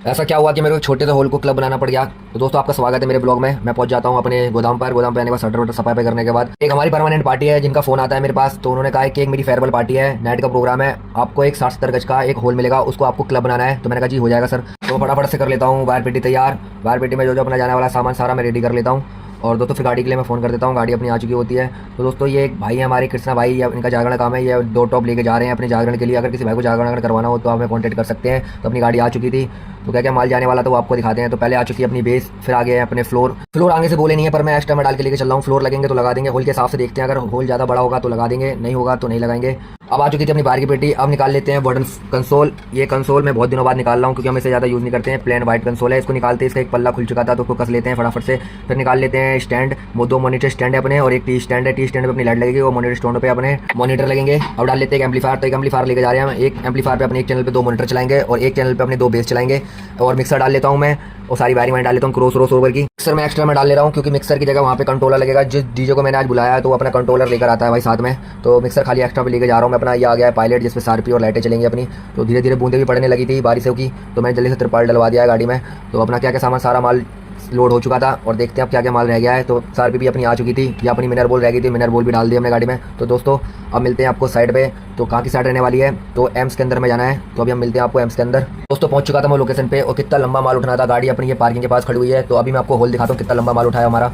ऐसा क्या हुआ कि मेरे को एक छोटे से होल को क्लब बनाना पड़ गया। तो दोस्तों आपका स्वागत है मेरे ब्लॉग में। मैं पहुंच जाता हूं अपने गोदाम पर। गोदाम पे आने के बाद शटर वटर सफाई करने के बाद एक हमारी परमानेंट पार्टी है जिनका फोन आता है मेरे पास। तो उन्होंने कहा है कि एक मेरी फेयरवेल पार्टी है, नाइट का प्रोग्राम है, आपको एक 60-70 गज का एक होल मिलेगा, उसको आपको क्लब बनाना है। तो मैंने कहा जी हो जाएगा सर। तो फटाफट से कर लेता हूँ वायर पेटी तैयार। वायर पेटी में जो जो अपना जाने वाला सामान सारा मैं रेडी कर लेता हूँ। और दोस्तों फिर गाड़ी के लिए मैं फ़ोन कर देता हूँ, गाड़ी अपनी आ चुकी होती है। तो दोस्तों ये एक भाई है हमारे कृष्णा भाई, इनका जागरण काम है, ये 2 टॉप लेके जा रहे हैं अपने जागरण के लिए। अगर किसी भाई को जागरण अगर करवाना हो तो आप हमें कॉन्टैक्ट कर सकते हैं। तो अपनी गाड़ी आ चुकी थी, तो क्या क्या माल जाने वाला तो वो आपको दिखाते हैं। तो पहले आ चुकी है अपनी बेस, फिर आगे है अपने फ्लोर आगे से बोले नहीं है पर मैं एक्स्ट्रा में डाल के लेके चल रहा हूँ। फ्लोर लगेंगे तो लगा देंगे, होल के हिसाब से देखते हैं, अगर होल ज़्यादा बड़ा होगा तो लगा देंगे, नहीं होगा तो नहीं लगाएंगे। अब आ चुकी थी अपनी बाहर की पेटी। अब निकाल लेते हैं वुडन कंसोल। ये कंसोल मैं बहुत दिनों बाद निकाल रहा हूँ क्योंकि हम इसे ज़्यादा यूज़ नहीं करते हैं। प्लेन वाइट कंसोल है, इसको निकालते हैं, इसका एक पल्ला खुल चुका था तो उसको कस लेते हैं फटाफट से। फिर निकाल लेते हैं स्टैंड, वो 2 मॉनिटर स्टैंड है अपने और एक टी स्टैंड है। टी स्टैंड पे अपनी लाइट लगेगी, वो मॉनिटर स्टैंड पे अपने मॉनिटर लगेंगे। अब डाल लेते हैं एक एम्पलीफायर। तो एक एम्पलीफायर लेके जा रहे हैं हम। एक एम्पलीफायर पे अपने एक चैनल पे 2 मॉनिटर चलाएंगे और एक चैनल पे अपने 2 बेस चलाएंगे। और मिक्सर डाल लेता हूँ मैं, और सारी वायरिंग में डाल लेता हूँ क्रॉस ओवर की। मिक्सर में एक्स्ट्रा में डाल ले रहा हूँ क्योंकि मिक्सर की जगह वहाँ पे कंट्रोलर लगेगा। जिस डीजे को मैंने आज बुलाया है तो वो अपना कंट्रोलर लेकर आता है भाई साथ में। तो मिक्सर खाली एक्स्ट्रा पे लेके जा रहा हूँ मैं अपना। ये आ गया है पायलट जिसपे सारपी और लाइटें चलेंगी अपनी। तो धीरे धीरे बूंदे भी पड़ने लगी थी बारिशों की, तो मैंने जल्दी से त्रिपाल डलवा दिया है गाड़ी में। तो अपना क्या क्या सामान सारा माल लोड हो चुका था और देखते हैं अब क्या क्या माल रह गया है। तो सारपी भी अपनी आ चुकी थी, या अपनी मिनर बोल रह गई थी, मिनर बोल भी डाल दी हमने गाड़ी में। तो दोस्तों अब मिलते हैं आपको साइड पे। तो कहाँ की साइड रहने वाली है, तो एम्स के अंदर में जाना है। तो अभी हम मिलते हैं आपको एम्स के अंदर। दोस्तों पहुंच चुका था मैं लोकेशन पे और कितना लंबा माल उठाना था। गाड़ी अपनी ये पार्किंग के पास खड़ी हुई है। तो अभी मैं आपको होल दिखाता हूँ कितना लंबा माल उठाया हमारा।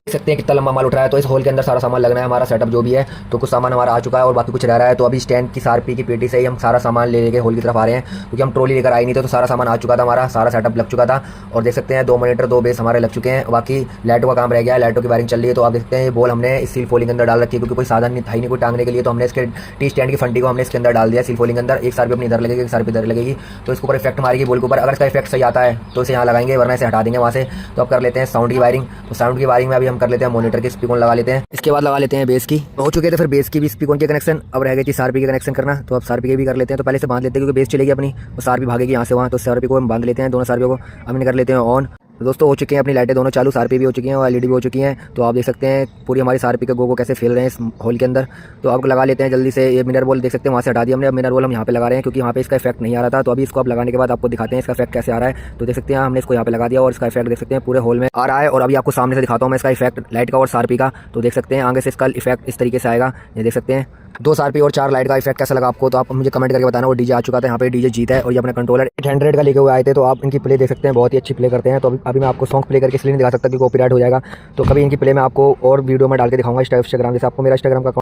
देख सकते हैं कितना लंबा माल उठ रहा है। तो इस होल के अंदर सारा सामान लगना है हमारा, सेटअप जो भी है। तो कुछ सामान हमारा आ चुका है और बाकी कुछ रह रहा है। तो अभी स्टैंड की सारपी की पेटी से ही हम सारा सामान ले लेके होल की तरफ आ रहे हैं क्योंकि हम ट्रॉली लेकर आए नहीं थे। तो सारा सामान आ चुका था हमारा, सारा सेटअप लग चुका था। और देख सकते हैं 2 मॉनिटर 2 बेस हमारे लग चुके हैं। बाकी लाइटों का काम रह गया है, लाइटों की वायरिंग चल रही है। तो आप देखते हैं ये बॉल हमने सील फोलिंग के अंदर डाल रखी है क्योंकि कोई साधन नहीं था ही नहीं कोई टांगने के लिए। तो हमने इसके टी स्टैंड की फंटी को हमने इसके अंदर डाल दिया सील फोलिंग के अंदर। एक सारपी अपनी इधर लगेगी, एक सारपी इधर लगेगी। तो इसके ऊपर इफेक्ट मारेगी बॉल के ऊपर। अगर इसका इफेक्ट सही आता है तो इसे यहाँ लगाएंगे, वरना इसे हटा देंगे वहाँ से। तो अब कर लेते हैं साउंड की वायरिंग। तो साउंड की वायरिंग में अभी हम कर लेते हैं मॉनिटर के स्पीकर लगा लेते हैं, इसके बाद लगा लेते हैं बेस की। हो चुके थे फिर बेस की भी स्पीकर के कनेक्शन। अब रह गई थी सारपी के कनेक्शन करना। तो अब सारपी के भी कर लेते हैं। तो पहले से बांध लेते हैं क्योंकि बेस चलेगी अपनी, वो सारपी भागेगी यहाँ से वहाँ। तो सारपी को हम बांध लेते हैं, दोनों सारपियों को हमने कर लेते हैं ऑन। तो दोस्तों हो चुके हैं अपनी लाइटें दोनों चालू, सारपी भी हो चुकी हैं और एलईडी भी हो चुकी हैं। तो आप देख सकते हैं पूरी हमारी सारपी के गो को कैसे फैल रहे हैं इस हॉल के अंदर। तो आप लगा लेते हैं जल्दी से। ये मिनर बॉल देख सकते हैं वहाँ से हटा दिया हमने। अब मिनर बॉल हम यहाँ पे लगा रहे हैं क्योंकि यहाँ पे इसका इफेक्ट नहीं आ रहा था। तो अभी इसको आप लगाने के बाद आपको दिखाते हैं इसका इफेक्ट कैसे आ रहा है। तो देख सकते हैं हमने इसको यहाँ पे लगा दिया और इसका इफेक्ट देख सकते हैं पूरे हॉल में आ रहा है। और अभी आपको सामने से दिखाता हूँ मैं इसका इफेक्ट लाइट का और सारपी का। तो देख सकते हैं आगे से इसका इफेक्ट इस तरीके से आएगा। ये देख सकते हैं 2 सारपी और 4 लाइट का इफेक्ट कैसा लगा आपको। तो आप मुझे कमेंट करके बताना। और डीजे आ चुका था यहाँ पे, डीजे जीता है और ये अपना कंट्रोलर 800 का लेके हुए आए थे। तो आप इनकी प्ले देख सकते हैं, बहुत ही अच्छी प्ले करते हैं। तो अभी मैं आपको सॉन्ग प्ले करके इसलिए नहीं दिखा सकता क्योंकि कॉपीराइट हो जाएगा। तो कभी इनकी प्ले में आपको और वीडियो में डाल के दिखाऊंगा इंस्टाग्राम, जैसे आपको मेरा इंस्टाग्राम का